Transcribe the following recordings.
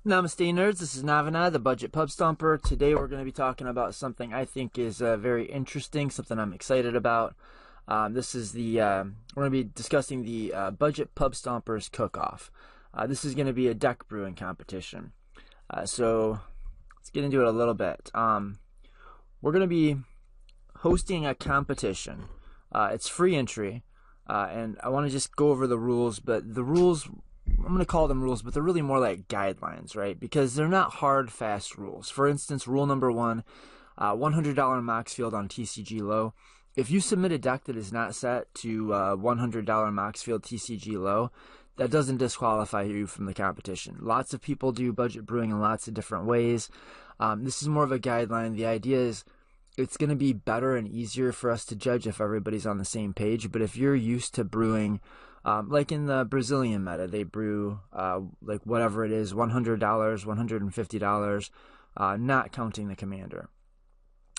Namaste nerds, this is Navana, the Budget Pub Stomper. Today we're going to be talking about something I think is very interesting, something I'm excited about. We're going to be discussing the Budget Pub Stompers Cook-Off. This is going to be a deck brewing competition. So let's get into it a little bit. We're going to be hosting a competition. It's free entry, and I want to just go over the rules, but the rules, I'm going to call them rules, but they're really more like guidelines, right? Because they're not hard, fast rules. For instance, rule number one, $100 max field on TCG low. If you submit a deck that is not set to $100 max field TCG low, that doesn't disqualify you from the competition. Lots of people do budget brewing in lots of different ways. This is more of a guideline. The idea is it's going to be better and easier for us to judge if everybody's on the same page. But if you're used to brewing, like in the Brazilian meta, they brew like whatever it is, $100, $150, not counting the commander.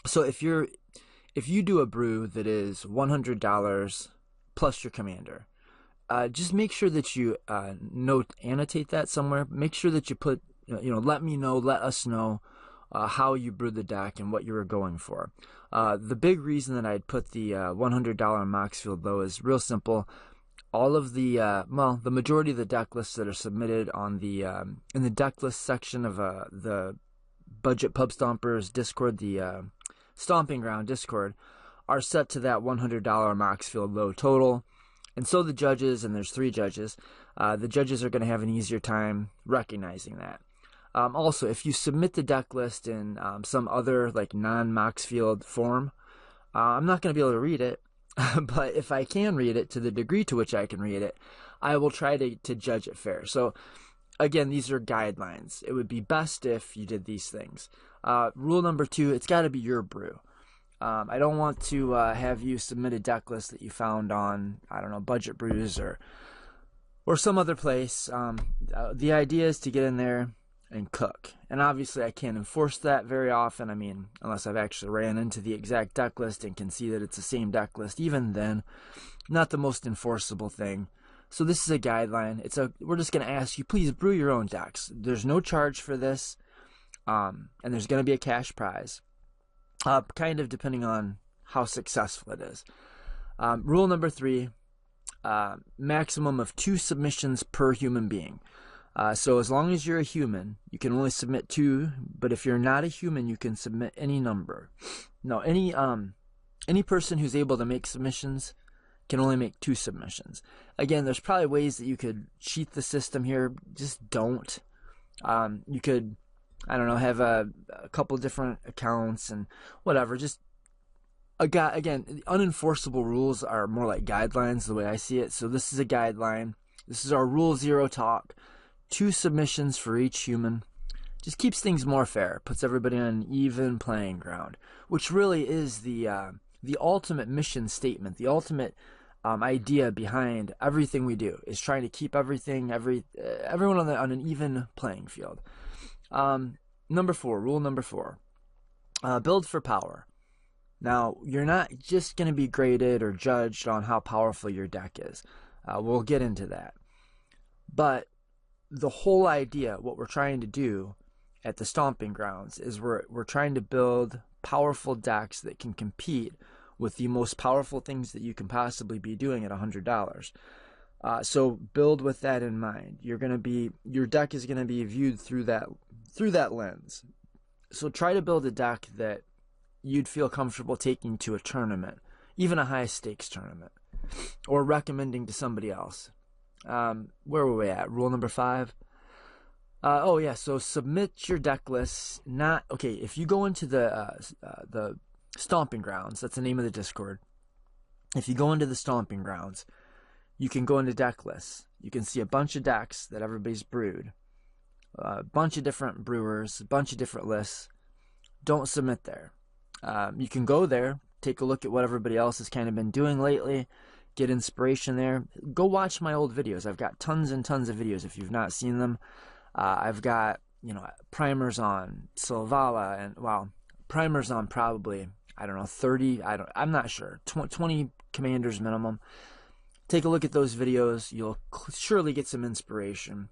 So if you do a brew that is $100 plus your commander, just make sure that you annotate that somewhere. Make sure that you put, let me know, let us know how you brewed the deck and what you were going for. The big reason that I'd put the $100 max field low is real simple. All of the the majority of the deck lists that are submitted on the in the deck list section of the Budget Pub Stompers Discord, the Stomping Ground Discord, are set to that $100 max field low total. And so the judges, and there's 3 judges, the judges are going to have an easier time recognizing that. Also, if you submit the deck list in some other like non-max field form, I'm not going to be able to read it. But if I can read it to the degree to which I can read it, I will try to judge it fair. So again, these are guidelines. It would be best if you did these things. Rule number 2, it's got to be your brew. I don't want to have you submit a deck list that you found on, I don't know, Budget Brews or some other place. The idea is to get in there and cook. And obviously I can't enforce that very often. I mean, unless I've actually ran into the exact deck list and can see that it's the same deck list. Even then, not the most enforceable thing. So this is a guideline. We're just going to ask you, please brew your own decks. There's no charge for this, and there's going to be a cash prize, kind of depending on how successful it is. Rule number 3, maximum of 2 submissions per human being. So as long as you're a human, you can only submit 2, but if you're not a human, you can submit any number. No, any person who's able to make submissions can only make 2 submissions. Again, there's probably ways that you could cheat the system here. Just don't. You could, I don't know, have a couple different accounts and whatever. Just, again, unenforceable rules are more like guidelines the way I see it. So this is a guideline. This is our Rule 0 talk. 2 submissions for each human. Just keeps things more fair. Puts everybody on an even playing ground. Which really is the ultimate mission statement. The ultimate idea behind everything we do is trying to keep everyone on an even playing field. Number 4, rule number 4. Build for power. Now, you're not just going to be graded or judged on how powerful your deck is. We'll get into that. But the whole idea, what we're trying to do at the Stomping Grounds, is we're trying to build powerful decks that can compete with the most powerful things that you can possibly be doing at $100. So build with that in mind. Your deck is going to be viewed through that lens. So try to build a deck that you'd feel comfortable taking to a tournament, even a high stakes tournament, or recommending to somebody else. Where were we at? Rule number 5. So submit your deck lists. If you go into the Stomping Grounds, that's the name of the Discord. If you go into the Stomping Grounds, you can go into deck lists. You can see a bunch of decks that everybody's brewed, a bunch of different brewers, a bunch of different lists. Don't submit there. You can go there, take a look at what everybody else has kind of been doing lately. Get inspiration there. Go watch my old videos. I've got tons and tons of videos if you've not seen them. I've got, primers on Selvala and, primers on probably, 30, I'm not sure, 20 commanders minimum. Take a look at those videos. You'll surely get some inspiration.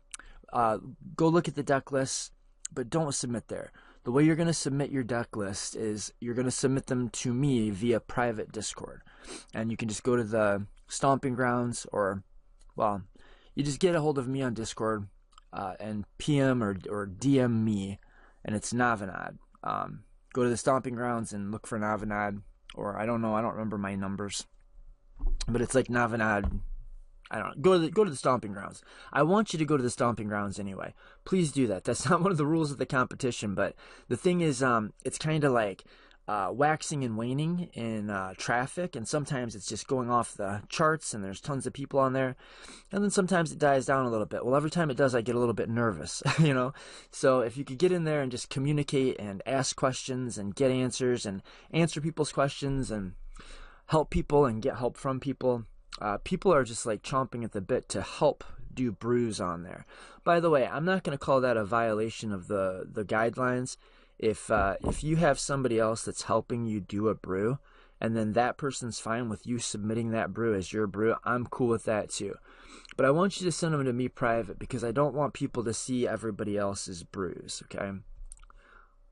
go look at the deck list, but don't submit there. The way you're going to submit your deck list is you're going to submit them to me via private Discord. And you can just go to the Stomping Grounds, or, well, you just get a hold of me on Discord and PM or DM me, and it's Navinad. Go to the Stomping Grounds and look for Navinad, or I don't know, I don't remember my numbers, but it's like Navinad. I don't know. Go to the Stomping Grounds. I want you to go to the Stomping Grounds anyway. Please do that. That's not one of the rules of the competition, but the thing is, it's kind of like waxing and waning in traffic, and sometimes it's just going off the charts, and there's tons of people on there, and then sometimes it dies down a little bit. Well, every time it does, I get a little bit nervous, you know. So if you could get in there and just communicate and ask questions and get answers and answer people's questions and help people and get help from people. People are just like chomping at the bit to help do brews on there. By the way, I'm not going to call that a violation of the guidelines. If you have somebody else that's helping you do a brew, and then that person's fine with you submitting that brew as your brew, I'm cool with that too. But I want you to send them to me private, because I don't want people to see everybody else's brews, okay?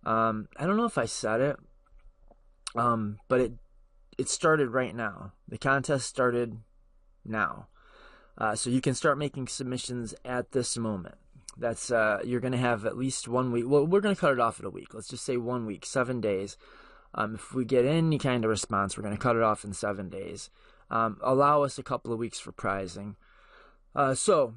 I don't know if I said it, but it started right now. The contest started now. So you can start making submissions at this moment. That's you're going to have at least 1 week. Well, we're going to cut it off at a week. Let's just say 1 week, 7 days. If we get any kind of response, we're going to cut it off in 7 days. Allow us a couple of weeks for prizing. So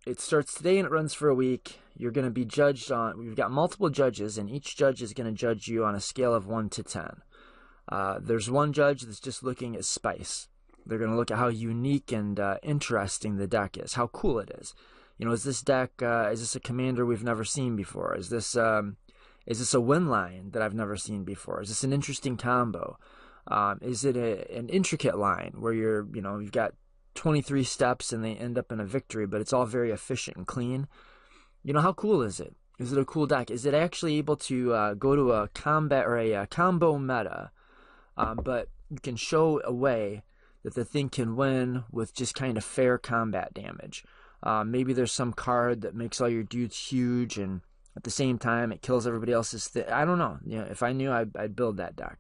it starts today and it runs for a week. You're going to be judged on, we've got multiple judges, and each judge is going to judge you on a scale of 1 to 10. There's one judge that's just looking at spice. They're going to look at how unique and interesting the deck is, how cool it is. You know, is this deck, is this a commander we've never seen before? Is this a win line that I've never seen before? Is this an interesting combo? Is it an intricate line where you've got 23 steps and they end up in a victory, but it's all very efficient and clean? You know, how cool is it? Is it a cool deck? Is it actually able to go to a combat or a combo meta, but you can show a way that the thing can win with just kind of fair combat damage? Maybe there's some card that makes all your dudes huge, and at the same time it kills everybody else's I don't know. You know, if I knew, I'd build that deck.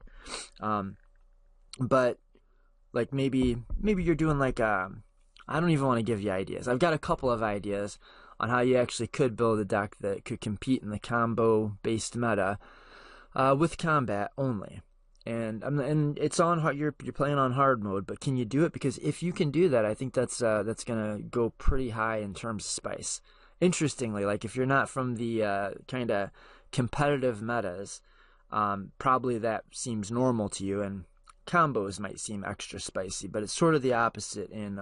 But like maybe you're doing like I don't even want to give you ideas. I've got a couple of ideas on how you actually could build a deck that could compete in the combo based meta with combat only. And it's on hard. You're playing on hard mode, but can you do it? Because if you can do that, I think that's gonna go pretty high in terms of spice. Interestingly, like if you're not from the kind of competitive metas, probably that seems normal to you, and combos might seem extra spicy. But it's sort of the opposite in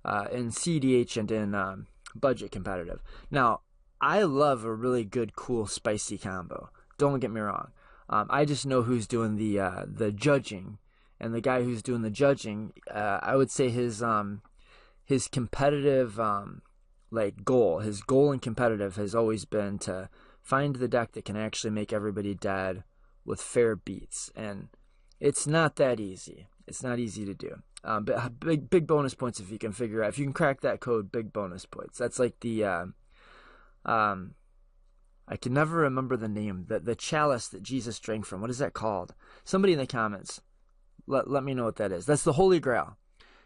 CDH and in budget competitive. Now, I love a really good, cool, spicy combo. Don't get me wrong. I just know who's doing the judging, and the guy who's doing the judging, I would say his competitive his goal in competitive has always been to find the deck that can actually make everybody dead with fair beats, and it's not that easy. It's not easy to do. But big bonus points if you can figure out, if you can crack that code. Big bonus points. That's like the I can never remember the name. The chalice that Jesus drank from. What is that called? Somebody in the comments, let me know what that is. That's the Holy Grail.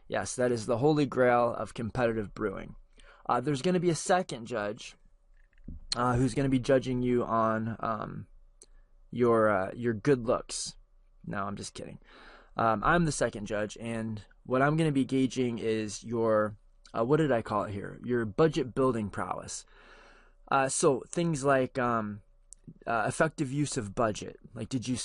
Yes, that is the Holy Grail of competitive brewing. There's going to be a second judge who's going to be judging you on your good looks. No, I'm just kidding. I'm the second judge, and what I'm going to be gauging is your what did I call it here? Your budget building prowess. So things like effective use of budget. Like, did you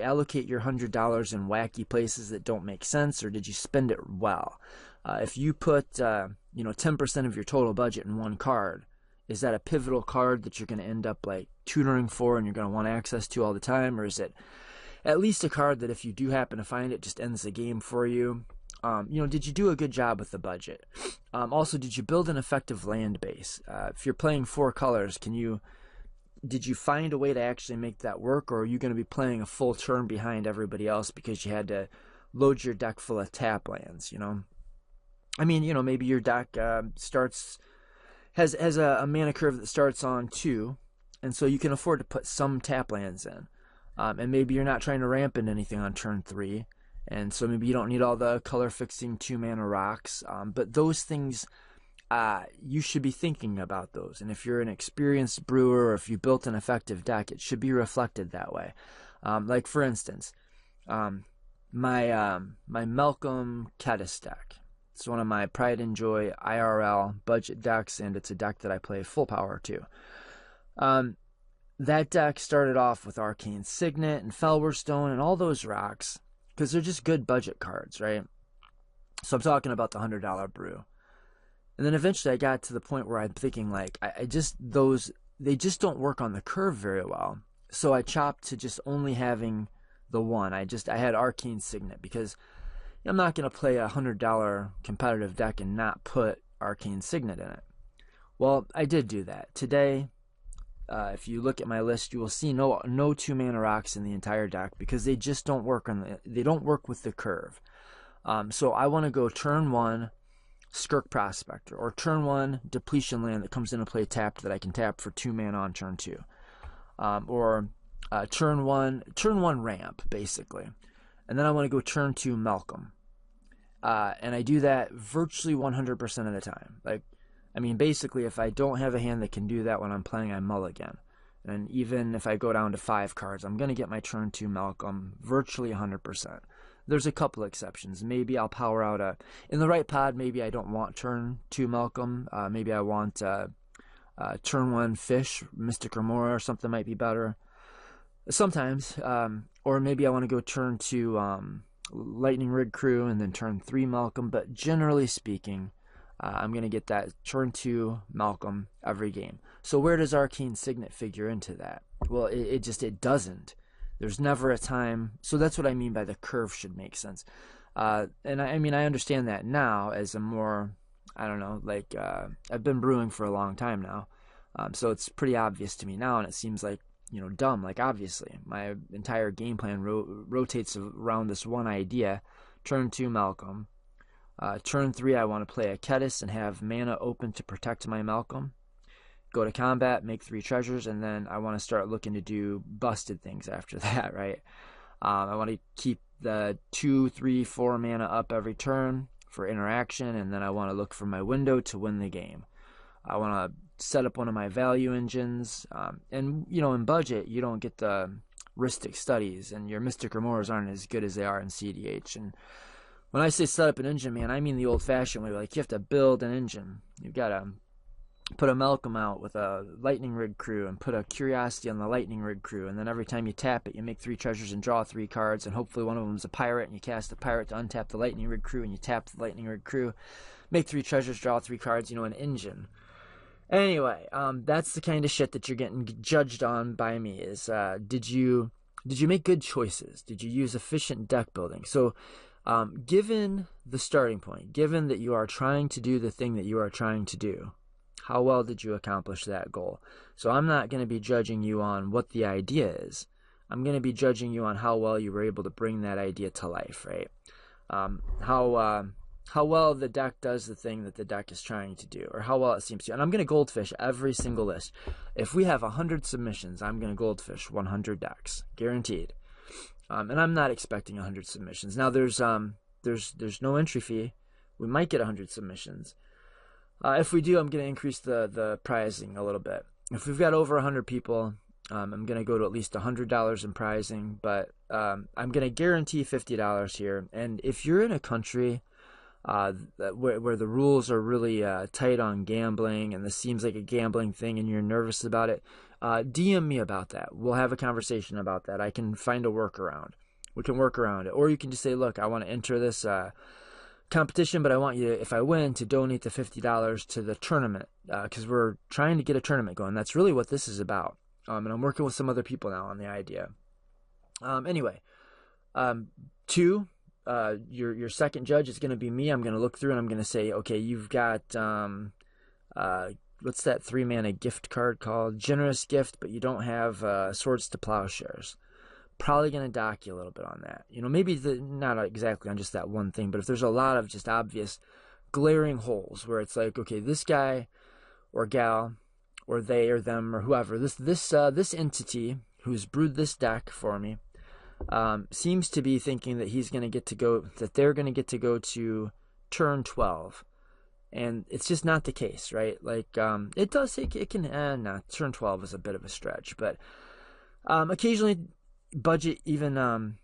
allocate your $100 in wacky places that don't make sense, or did you spend it well? If you put 10% of your total budget in one card, is that a pivotal card that you're going to end up like tutoring for and you're going to want access to all the time, or is it at least a card that if you do happen to find it, just ends the game for you? Did you do a good job with the budget? Also, did you build an effective land base? If you're playing 4 colors, did you find a way to actually make that work, or are you going to be playing a full turn behind everybody else because you had to load your deck full of tap lands? I mean, maybe your deck has a mana curve that starts on 2, and so you can afford to put some tap lands in. And maybe you're not trying to ramp in anything on turn 3, and so maybe you don't need all the color fixing 2-mana rocks. But those things, you should be thinking about those. And if you're an experienced brewer, or if you built an effective deck, it should be reflected that way. Like for instance, my Malcolm Kedis deck. It's one of my pride and joy IRL budget decks, and it's a deck that I play full power too. That deck started off with Arcane Signet and Felwar and all those rocks, because they're just good budget cards, right? So I'm talking about the $100 brew. And then eventually I got to the point where I'm thinking, like, they just don't work on the curve very well. So I chopped to just only having the one. I had Arcane Signet, because I'm not going to play a $100 competitive deck and not put Arcane Signet in it. Well, I did do that. Today, if you look at my list, you will see no 2-mana rocks in the entire deck, because they just don't work they don't work with the curve. So I want to go turn 1 Skirk Prospector, or turn 1 Depletion Land that comes into play tapped that I can tap for 2 mana on turn 2. Or turn 1 Ramp, basically. And then I want to go turn 2 Malcolm. And I do that virtually 100% of the time. Basically, if I don't have a hand that can do that when I'm playing, I mulligan. And even if I go down to 5 cards, I'm going to get my turn 2 Malcolm virtually 100%. There's a couple exceptions. Maybe I'll power out in the right pod, maybe I don't want turn 2 Malcolm. Maybe I want turn 1 Fish, Mystic Remora, or something might be better. Sometimes. Or maybe I want to go turn 2 Lightning Rig Crew and then turn 3 Malcolm. But generally speaking, I'm going to get that turn 2 Malcolm every game. So where does Arcane Signet figure into that? Well, it doesn't. There's never a time. So that's what I mean by the curve should make sense. And I understand that now as a more, I've been brewing for a long time now. So it's pretty obvious to me now, and it seems like, dumb. Like, obviously, my entire game plan rotates around this one idea. Turn 2 Malcolm. Turn 3, I want to play a Kedis and have mana open to protect my Malcolm. Go to combat, make 3 treasures, and then I want to start looking to do busted things after that, right? I want to keep the 2, 3, 4 mana up every turn for interaction, and then I want to look for my window to win the game. I want to set up one of my value engines, and in budget, you don't get the Rhystic Studies, and your Mystic Remoras aren't as good as they are in CDH. And when I say set up an engine, man, I mean the old-fashioned way. Like, you have to build an engine. You've got to put a Malcolm out with a Lightning Rig Crew and put a Curiosity on the Lightning Rig Crew, and then every time you tap it, you make 3 treasures and draw 3 cards, and hopefully one of them is a pirate, and you cast a pirate to untap the Lightning Rig Crew, and you tap the Lightning Rig Crew, make 3 treasures, draw 3 cards, an engine. Anyway, that's the kind of shit that you're getting judged on by me is, did you make good choices? Did you use efficient deck building? So, given the starting point, given that you are trying to do the thing that you are trying to do, how well did you accomplish that goal? So I'm not going to be judging you on what the idea is. I'm going to be judging you on how well you were able to bring that idea to life, right? How well the deck does the thing that the deck is trying to do, or how well it seems to. And I'm going to goldfish every single list. If we have 100 submissions, I'm going to goldfish 100 decks, guaranteed. And I'm not expecting 100 submissions. Now there's no entry fee. We might get 100 submissions. If we do, I'm going to increase the pricing a little bit. If we've got over 100 people, I'm going to go to at least $100 in pricing, but I'm going to guarantee $50 here. And if you're in a country where the rules are really tight on gambling, and this seems like a gambling thing and you're nervous about it, DM me about that. We'll have a conversation about that. I can find a workaround. We can work around it. Or you can just say, look, I want to enter this competition, but I want you, if I win, to donate the $50 to the tournament, because we're trying to get a tournament going. That's really what this is about. And I'm working with some other people now on the idea. Anyway, 2, your second judge is going to be me. I'm going to look through and I'm going to say, okay, you've got what's that 3-mana gift card called? Generous Gift, but you don't have Swords to Plowshares. Probably going to dock you a little bit on that. Maybe not exactly on just that one thing, but if there's a lot of just obvious glaring holes where it's like, okay, this guy or gal, or they or them or whoever, this entity who's brewed this deck for me, seems to be thinking that they're going to get to go to turn 12. And it's just not the case, right? Like, it does take, it can, turn 12 is a bit of a stretch, but occasionally budget, even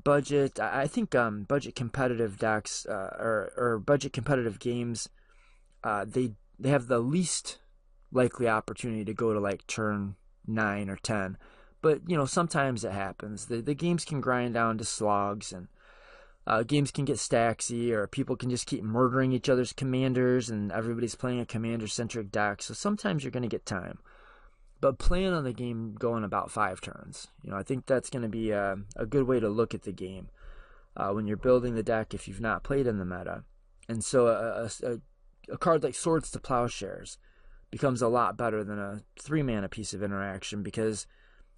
budget, I think budget competitive decks, or budget competitive games, they have the least likely opportunity to go to like turn 9 or 10. But, sometimes it happens. The games can grind down to slogs, and games can get stacksy, or people can just keep murdering each other's commanders, and everybody's playing a commander-centric deck. So sometimes you're going to get time. But plan on the game going about 5 turns. I think that's going to be a good way to look at the game when you're building the deck if you've not played in the meta. And so a card like Swords to Plowshares becomes a lot better than a 3-mana piece of interaction, because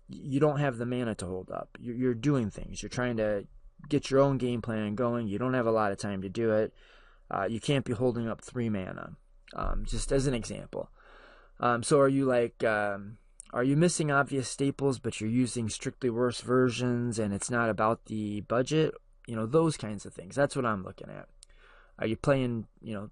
you don't have the mana to hold up. You're doing things. You're trying to get your own game plan going. You don't have a lot of time to do it. You can't be holding up 3 mana, just as an example. So are you missing obvious staples, but you're using strictly worse versions, and it's not about the budget? Those kinds of things. That's what I'm looking at. Are you playing,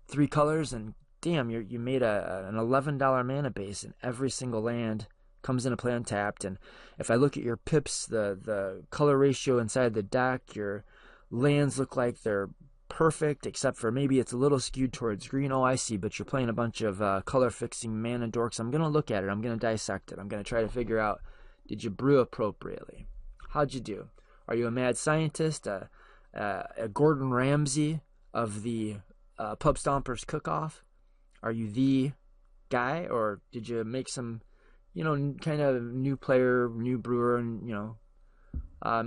3 colors, and damn, you made an $11 mana base, and every single land comes into play untapped. And if I look at your pips, the color ratio inside the deck, your lands look like they're perfect, except for maybe it's a little skewed towards green. Oh, I see, but you're playing a bunch of color fixing mana dorks. I'm going to look at it. I'm going to dissect it. I'm going to try to figure out, did you brew appropriately? How'd you do? Are you a mad scientist, a Gordon Ramsay of the Pub Stompers Cook-Off? Are you the guy, or did you make some kind of new player, new brewer, and,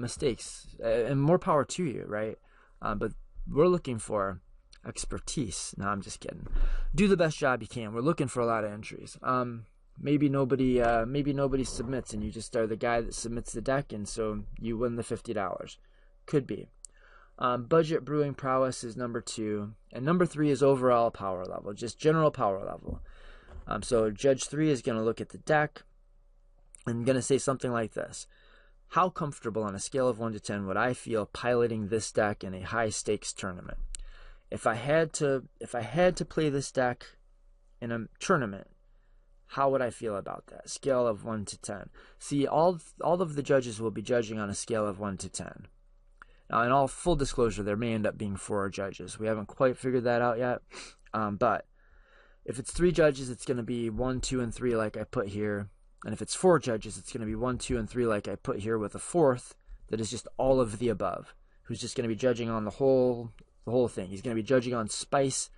mistakes? And more power to you, right? But we're looking for expertise. No, I'm just kidding. Do the best job you can. We're looking for a lot of entries. Maybe nobody submits, and you just are the guy that submits the deck, and so you win the $50. Could be. Budget brewing prowess is number 2, and number 3 is overall power level, just general power level. So Judge 3 is going to look at the deck and going to say something like this: how comfortable on a scale of 1 to 10 would I feel piloting this deck in a high stakes tournament? If I had to play this deck in a tournament, how would I feel about that? Scale of 1 to 10. See, all of the judges will be judging on a scale of 1 to 10. Now, in all full disclosure, there may end up being 4 judges. We haven't quite figured that out yet. But if it's 3 judges, it's going to be 1, 2, and 3 like I put here. And if it's 4 judges, it's going to be 1, 2, and 3 like I put here, with a 4th that is just all of the above, who's just going to be judging on the whole thing. He's going to be judging on spice,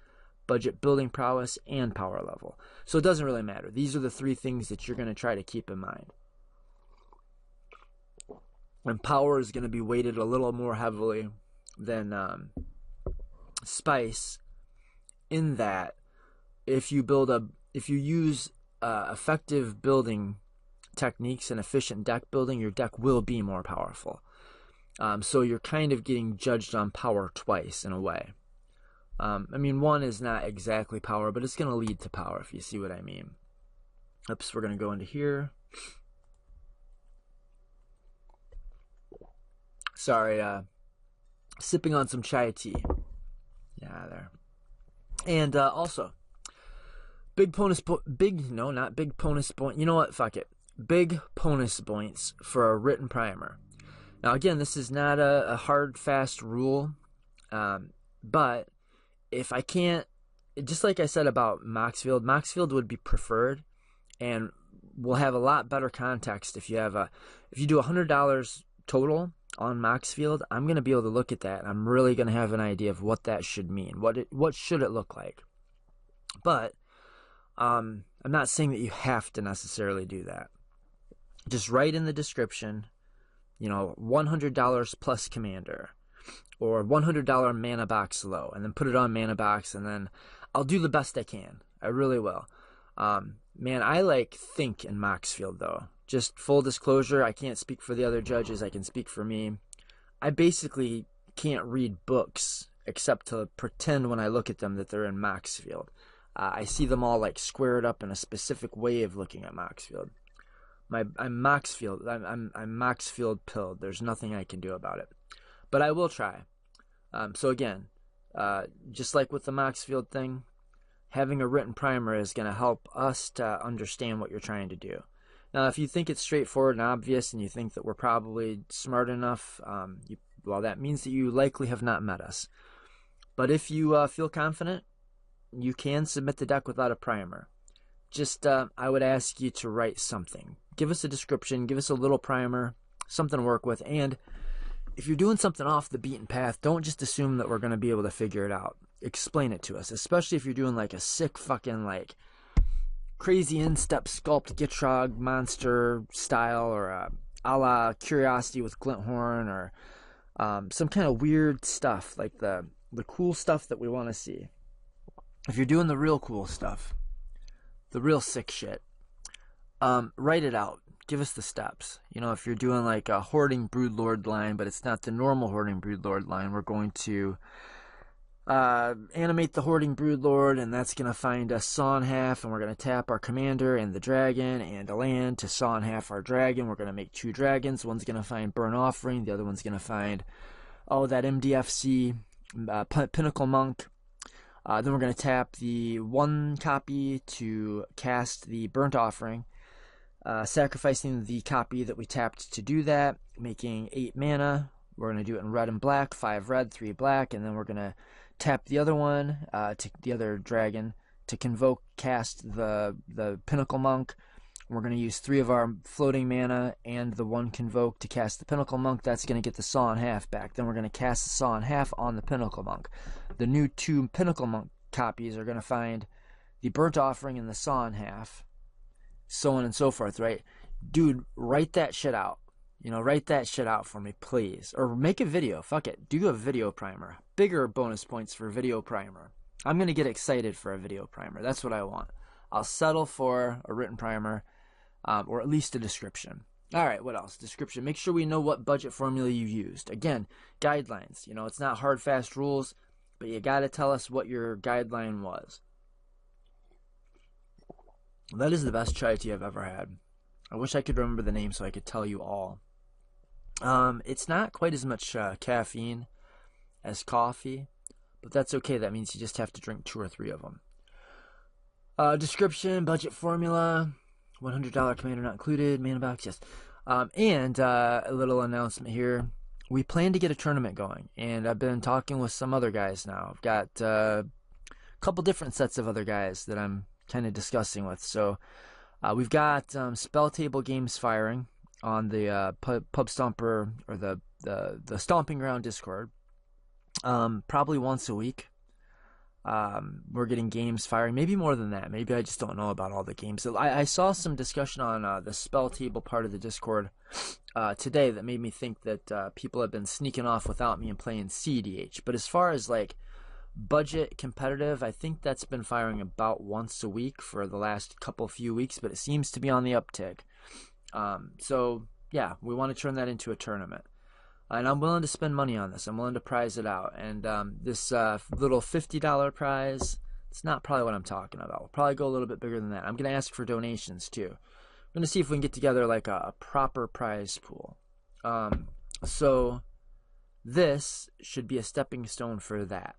budget building prowess, and power level. So it doesn't really matter. These are the 3 things that you're going to try to keep in mind. And power is going to be weighted a little more heavily than spice, in that if you use effective building techniques and efficient deck building, your deck will be more powerful. So you're kind of getting judged on power twice in a way. One is not exactly power, but it's going to lead to power, if you see what I mean. Oops, we're going to go into here. Sorry, sipping on some chai tea. Yeah, there. And also, big bonus points. You know what? Fuck it. Big bonus points for a written primer. Now, again, this is not a hard, fast rule. But if I can't, just like I said about Moxfield would be preferred, and will have a lot better context if you do $100 total on Moxfield. I'm going to be able to look at that, and I'm really going to have an idea of what that should mean. What should it look like? But I'm not saying that you have to necessarily do that. Just write in the description, $100 plus commander, or $100 mana box low, and then put it on mana box, and then I'll do the best I can. I really will. I like think in Moxfield, though. Just full disclosure, I can't speak for the other judges. I can speak for me. I basically can't read books except to pretend when I look at them that they're in Moxfield. I see them all like squared up in a specific way of looking at Moxfield. I'm Moxfield pilled. There's nothing I can do about it, but I will try. So again, just like with the Moxfield thing, having a written primer is going to help us to understand what you're trying to do. Now, if you think it's straightforward and obvious and you think that we're probably smart enough, well, that means that you likely have not met us. But if you feel confident, you can submit the deck without a primer. Just, I would ask you to write something. Give us a description, give us a little primer, something to work with. And if you're doing something off the beaten path, don't just assume that we're going to be able to figure it out. Explain it to us, especially if you're doing like a sick fucking like crazy instep sculpt Gitrog monster style, or a la Curiosity with Glinthorn, or some kind of weird stuff, like the cool stuff that we want to see. If you're doing the real cool stuff, the real sick shit, write it out. Give us the steps. You know, if you're doing like a Hoarding Broodlord line, but it's not the normal Hoarding Broodlord line, we're going to animate the Hoarding Broodlord, and that's going to find a saw in half, and we're going to tap our commander and the dragon and a land to saw in half our dragon. We're going to make 2 dragons. One's going to find Burn Offering. The other one's going to find, that MDFC Pinnacle Monk. Then we're going to tap the 1 copy to cast the Burnt Offering, sacrificing the copy that we tapped to do that, making 8 mana. We're going to do it in red and black, 5 red, 3 black, and then we're going to tap the other one, to the other dragon, to convoke, cast the Pinnacle Monk. We're going to use 3 of our floating mana and the 1 convoke to cast the Pinnacle Monk. That's going to get the saw in half back. Then we're going to cast the saw in half on the Pinnacle Monk. The new 2 Pinnacle Monk copies are going to find the Burnt Offering and the saw in half, so on and so forth, right? Dude, write that shit out. You know, write that shit out for me, please. Or make a video. Fuck it. Do a video primer. Bigger bonus points for video primer. I'm going to get excited for a video primer. That's what I want. I'll settle for a written primer, or at least a description. All right, what else? Description. Make sure we know what budget formula you used. Again, guidelines. You know, it's not hard, fast rules, but you got to tell us what your guideline was. That is the best chai tea I've ever had. I wish I could remember the name so I could tell you all. It's not quite as much caffeine as coffee, but that's okay. That means you just have to drink 2 or 3 of them. Description, budget formula, $100 commander not included, mana box, yes. And a little announcement here. We plan to get a tournament going, and I've been talking with some other guys now. I've got a couple different sets of other guys that I'm kind of discussing with. So we've got Spell Table Games firing on the Pub Stomper, or the Stomping Ground Discord, probably once a week. We're getting games firing, maybe more than that. Maybe I just don't know about all the games. I saw some discussion on the Spell Table part of the Discord today that made me think that people have been sneaking off without me and playing CDH. But as far as like budget competitive, I think that's been firing about once a week for the last few weeks, but it seems to be on the uptick. So yeah, we want to turn that into a tournament. And I'm willing to spend money on this. I'm willing to prize it out. And this little $50 prize, it's not probably what I'm talking about. We'll probably go a little bit bigger than that. I'm going to ask for donations too. I'm going to see if we can get together like a proper prize pool. So this should be a stepping stone for that.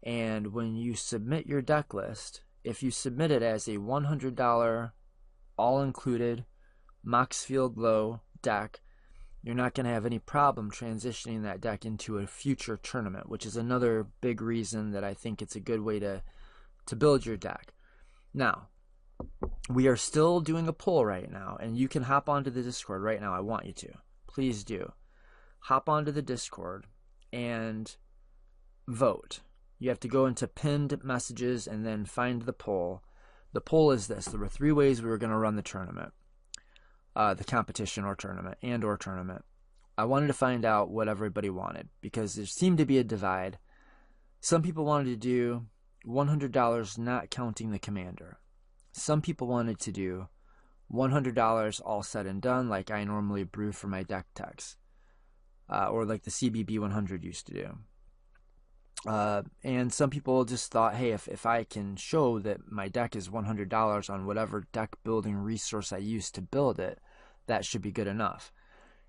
And when you submit your deck list, if you submit it as a $100 all-included Moxfield Low deck, you're not going to have any problem transitioning that deck into a future tournament, which is another big reason that I think it's a good way to build your deck. Now, we are still doing a poll right now, and you can hop onto the Discord right now. I want you to. Please do. Hop onto the Discord and vote. You have to go into pinned messages and then find the poll. The poll is this. There were 3 ways we were going to run the tournament. The competition or tournament, I wanted to find out what everybody wanted, because there seemed to be a divide. Some people wanted to do $100 not counting the commander. Some people wanted to do $100 all said and done, like I normally brew for my deck techs, or like the CBB 100 used to do. And some people just thought, hey, if I can show that my deck is $100 on whatever deck building resource I used to build it, that should be good enough.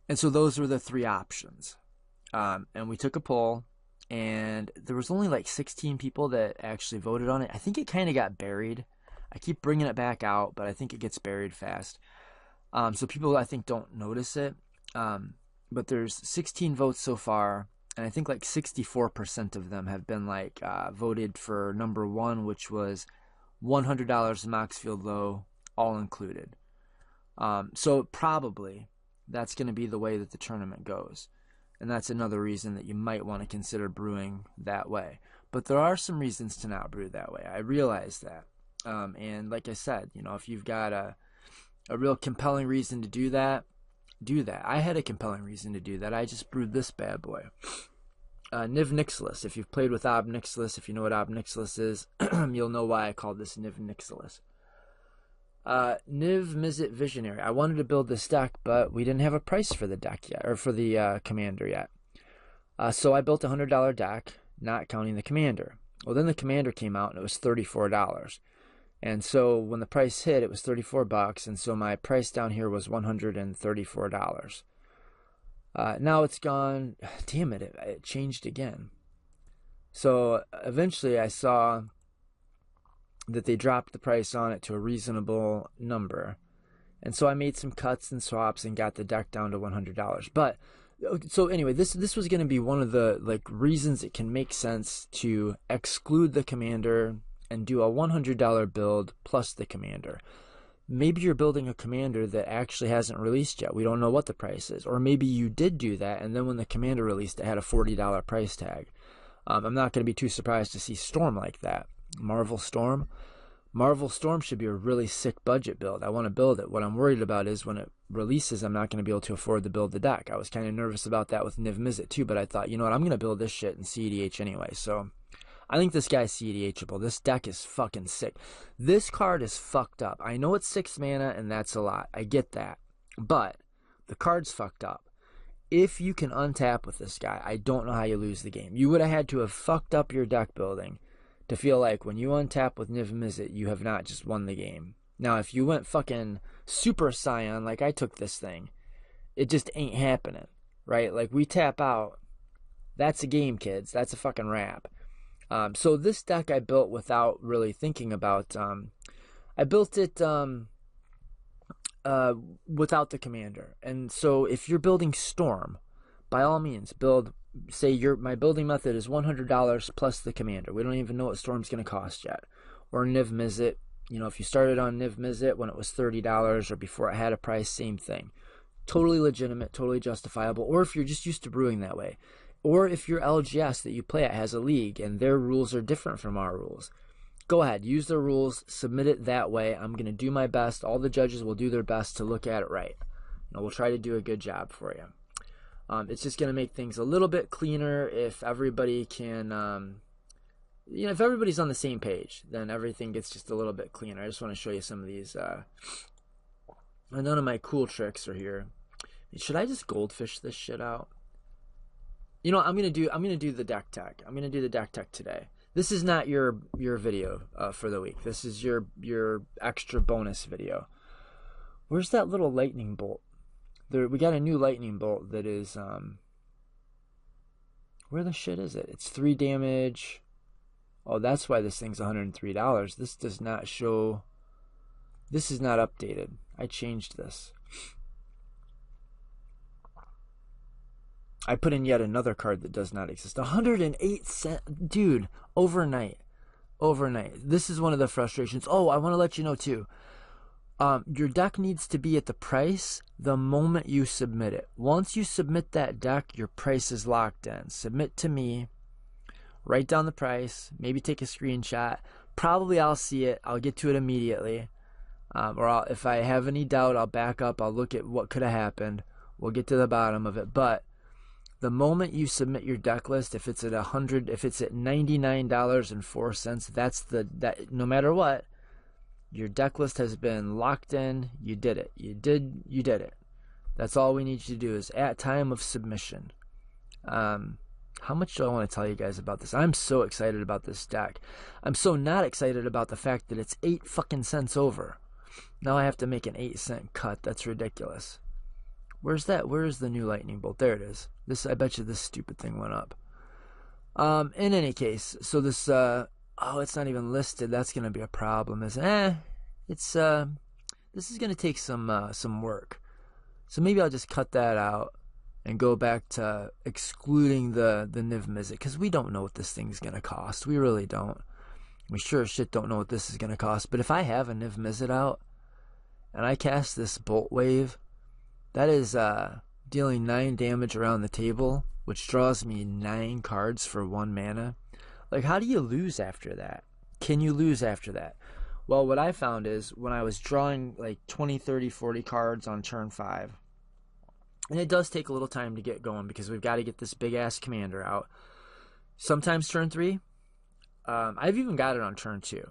And so those were the three options. And we took a poll, and there was only like 16 people that actually voted on it. I think it kind of got buried. I keep bringing it back out, but I think it gets buried fast. So people, I think, don't notice it. But there's 16 votes so far, and I think like 64% of them have been like voted for number one, which was $100 Maxfield Low, all included. So probably that's going to be the way that the tournament goes. And that's another reason that you might want to consider brewing that way. But there are some reasons to not brew that way. I realize that. And like I said, if you've got a real compelling reason to do that, do that. I had a compelling reason to do that. I just brewed this bad boy. Niv Nixilis. If you've played with Ob Nixilis, if you know what Ob Nixilis is, you'll know why I called this Niv Nixilis. Niv Mizzet Visionary. I wanted to build this deck, but we didn't have a price for the deck yet, or for the commander yet. So I built a $100 deck, not counting the commander. Well, then the commander came out, and it was $34. And so when the price hit, it was $34, and so my price down here was $134. Now it's gone. Damn it, it changed again. So eventually I saw that they dropped the price on it to a reasonable number. And so I made some cuts and swaps and got the deck down to $100. But so anyway, this was going to be one of the reasons it can make sense to exclude the commander and do a $100 build plus the commander. Maybe you're building a commander that actually hasn't released yet. We don't know what the price is. Or maybe you did do that, and then when the commander released, it had a $40 price tag. I'm not going to be too surprised to see Storm like that. Marvel Storm. Marvel Storm should be a really sick budget build. I want to build it. What I'm worried about is when it releases, I'm not going to be able to afford to build the deck. I was kind of nervous about that with Niv Mizzet too, but I thought, you know what, I'm going to build this shit in CEDH anyway. So I think this guy's CEDHable. This deck is fucking sick. This card is fucked up. I know it's 6 mana, and that's a lot. I get that. But the card's fucked up. If you can untap with this guy, I don't know how you lose the game. You would have had to have fucked up your deck building to feel like when you untap with Niv Mizzet, you have not just won the game. Now, if you went fucking Super Scion like I took this thing, it just ain't happening, right? Like, we tap out. That's a game, kids. That's a fucking wrap. So this deck I built without really thinking about. I built it without the commander. And so if you're building Storm, by all means, build. Say my building method is $100 plus the commander. We don't even know what Storm's going to cost yet. Or Niv Mizzet. If you started on Niv Mizzet when it was $30 or before it had a price, same thing. Totally legitimate, totally justifiable. Or if you're just used to brewing that way. Or if your LGS that you play at has a league and their rules are different from our rules. Go ahead, use their rules, submit it that way. I'm going to do my best. All the judges will do their best to look at it right. We'll try to do a good job for you. It's just going to make things a little bit cleaner if everybody can, if everybody's on the same page, then everything gets just a little bit cleaner. I just want to show you some of these. None of my cool tricks are here. Should I just goldfish this shit out? I'm gonna do the deck tech. I'm gonna do the deck tech today. This is not your video for the week. This is your extra bonus video. Where's that little lightning bolt? We got a new lightning bolt that is where the shit is it? It's 3 damage. Oh, that's why this thing's $103. This does not show. This is not updated. I changed this. I put in yet another card that does not exist. 108 cents. Dude, overnight. This is one of the frustrations. Oh, I want to let you know too. Your deck needs to be at the price the moment you submit it. Once you submit that deck, your price is locked in. Submit to me. Write down the price. Maybe take a screenshot. Probably I'll see it. I'll get to it immediately. If I have any doubt, I'll back up. I'll look at what could have happened. We'll get to the bottom of it. But the moment you submit your deck list, if it's at $99.04, no matter what, your deck list has been locked in. You did it. You did it. That's all we need you to do is at time of submission. How much do I want to tell you guys about this? I'm so excited about this deck. I'm so not excited about the fact that it's 8 fucking cents over. Now I have to make an 8-cent cut. That's ridiculous. Where's that? Where's the new lightning bolt? There it is. This, I bet you this stupid thing went up. In any case, so this, oh, it's not even listed. That's going to be a problem. This is going to take some work. So maybe I'll just cut that out and go back to excluding the Niv Mizzet, because we don't know what this thing's going to cost. We really don't. We sure as shit don't know what this is going to cost. But if I have a Niv Mizzet out and I cast this Bolt Wave, that is dealing 9 damage around the table, which draws me 9 cards for 1 mana. Like, how do you lose after that? Can you lose after that? Well, what I found is when I was drawing like 20, 30, 40 cards on turn 5, and it does take a little time to get going because we've got to get this big-ass commander out. Sometimes turn 3. I've even got it on turn 2.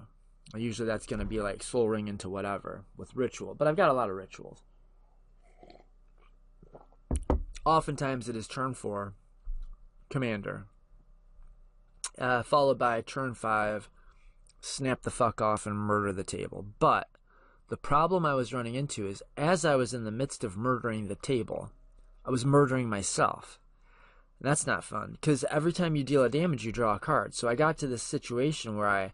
Usually that's going to be like Soul Ring into whatever with Ritual. But I've got a lot of Rituals. Oftentimes it is turn 4, commander. Followed by turn 5, snap the fuck off and murder the table. But the problem I was running into is as I was in the midst of murdering the table, I was murdering myself. And that's not fun, because every time you deal a damage, you draw a card. So I got to this situation where I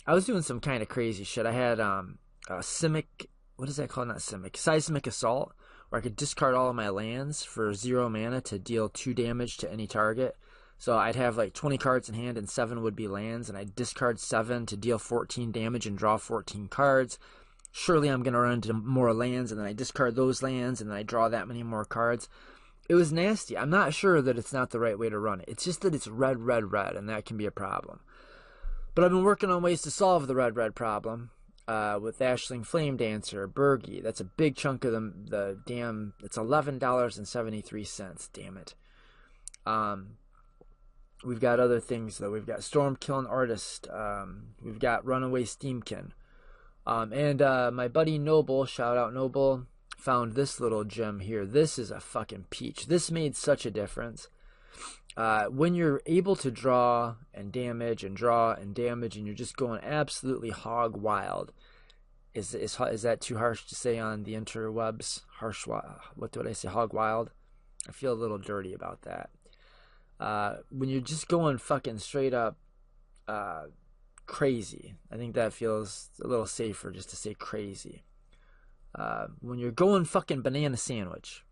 was doing some kind of crazy shit. I had a Simic, what is that called? Not Simic, Seismic Assault, where I could discard all of my lands for 0 mana to deal 2 damage to any target. So I'd have like 20 cards in hand and 7 would be lands, and I'd discard 7 to deal 14 damage and draw 14 cards. Surely I'm going to run into more lands, and then I discard those lands, and then I draw that many more cards. It was nasty. I'm not sure that it's not the right way to run it. It's just that it's red, and that can be a problem. But I've been working on ways to solve the red problem with Ashling Flame Dancer, Burgi. That's a big chunk of the damn... It's $11.73. Damn it. We've got other things, though. We've got Stormkiln Artist. We've got Runaway Steamkin. And my buddy Noble, shout out Noble, found this little gem here. This is a fucking peach. This made such a difference. When you're able to draw and damage and draw and damage, and you're just going absolutely hog wild. Is that too harsh to say on the interwebs? What did I say? Hog wild? I feel a little dirty about that. When you're just going fucking straight up crazy, I think that feels a little safer just to say crazy. When you're going fucking banana sandwich,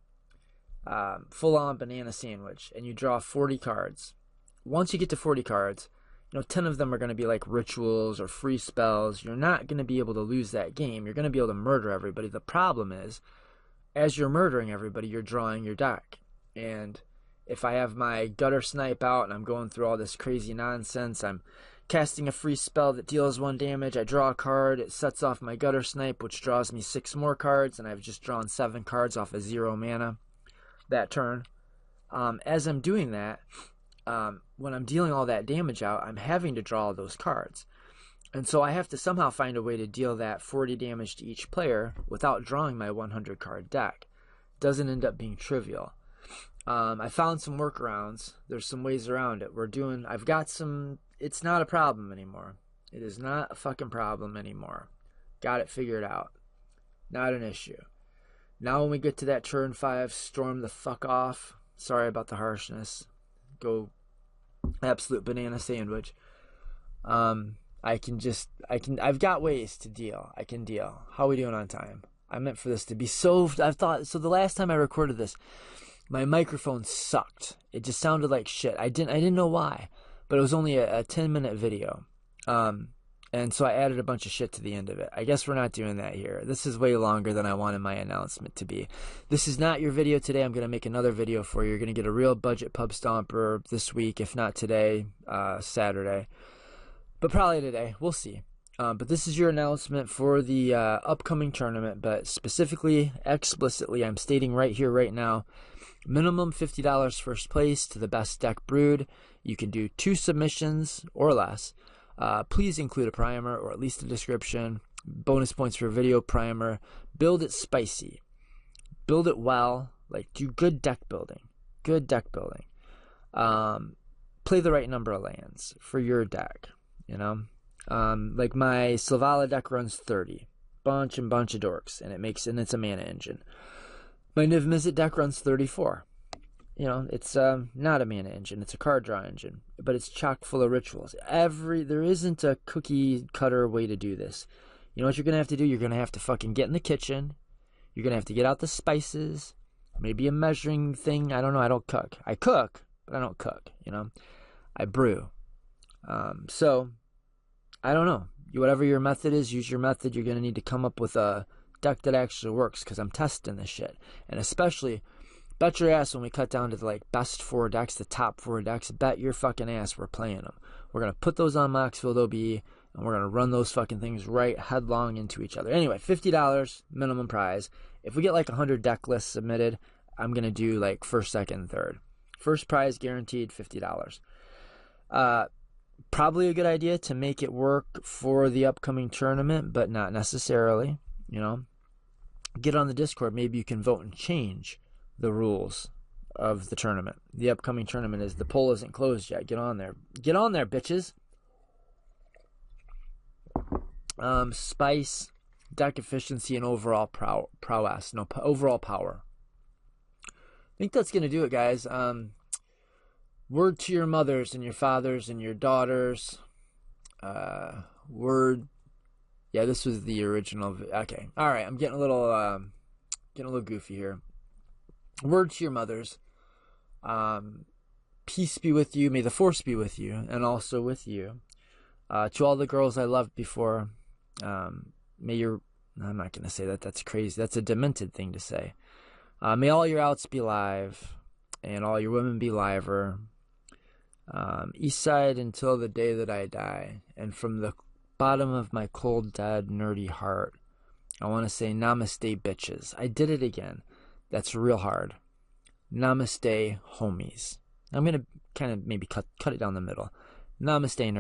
full on banana sandwich, and you draw 40 cards, once you get to 40 cards, 10 of them are going to be like rituals or free spells. You're not going to be able to lose that game. You're going to be able to murder everybody. The problem is, as you're murdering everybody, you're drawing your deck. And if I have my Gutter Snipe out and I'm going through all this crazy nonsense, I'm casting a free spell that deals 1 damage, I draw a card, it sets off my Gutter Snipe, which draws me 6 more cards, and I've just drawn 7 cards off of 0 mana that turn. As I'm doing that, when I'm dealing all that damage out, I'm having to draw those cards. And so I have to somehow find a way to deal that 40 damage to each player without drawing my 100 card deck. Doesn't end up being trivial. I found some workarounds. There's some ways around it. I've got some, it's not a problem anymore. It is not a fucking problem anymore. Got it figured out. Not an issue. Now when we get to that turn 5, storm the fuck off. Sorry about the harshness. Go absolute banana sandwich. I've got ways to deal. I can deal. How are we doing on time? I meant for this to be so, so the last time I recorded this, my microphone sucked. It just sounded like shit. I didn't know why, but it was only a 10-minute video. And so I added a bunch of shit to the end of it. I guess we're not doing that here. This is way longer than I wanted my announcement to be. This is not your video today. I'm going to make another video for you. You're going to get a real budget pub stomper this week, if not today, Saturday. But probably today. We'll see. But this is your announcement for the upcoming tournament. But specifically, explicitly, I'm stating right here, right now, minimum $50 first place to the best deck brewed. You can do 2 submissions or less. Please include a primer or at least a description. Bonus points for a video primer. Build it spicy. Build it well. Like, do good deck building. Good deck building. play the right number of lands for your deck, you know? Like my Selvala deck runs 30. Bunch of dorks, and it's a mana engine. My Niv Mizzet deck runs 34. You know, it's not a mana engine, it's a card draw engine, but it's chock full of rituals. There isn't a cookie cutter way to do this. You know what you're gonna have to do? You're gonna have to fucking get in the kitchen. You're gonna have to get out the spices, maybe a measuring thing. I don't know. I don't cook. I cook, but I don't cook. You know, I brew. So I don't know. Whatever your method is, use your method. You're gonna need to come up with a deck that actually works, because I'm testing this shit. And especially, bet your ass when we cut down to the best 4 decks, the top 4 decks, bet your fucking ass we're playing them. We're going to put those on Moxfield OB, and we're going to run those fucking things right headlong into each other. Anyway, $50 minimum prize. If we get 100 deck lists submitted, I'm going to do first, second, and third. First prize guaranteed, $50. Probably a good idea to make it work for the upcoming tournament, but not necessarily, you know. Get on the Discord. Maybe you can vote and change the rules of the tournament. The upcoming tournament the poll isn't closed yet. Get on there. Get on there, bitches. Spice, deck efficiency, and overall prowess. No, overall power. I think that's going to do it, guys. Word to your mothers and your fathers and your daughters. Word. Yeah, this was the original. Okay. All right. I'm getting a little goofy here. Word to your mothers. Peace be with you. May the force be with you, and also with you. To all the girls I loved before, may your... I'm not going to say that. That's crazy. That's a demented thing to say. May all your outs be live, and all your women be liver. East side until the day that I die. And from the bottom of my cold, dead, nerdy heart, I want to say namaste, bitches. I did it again. That's real hard. Namaste, homies. I'm going to kind of maybe cut it down the middle. Namaste, nerds.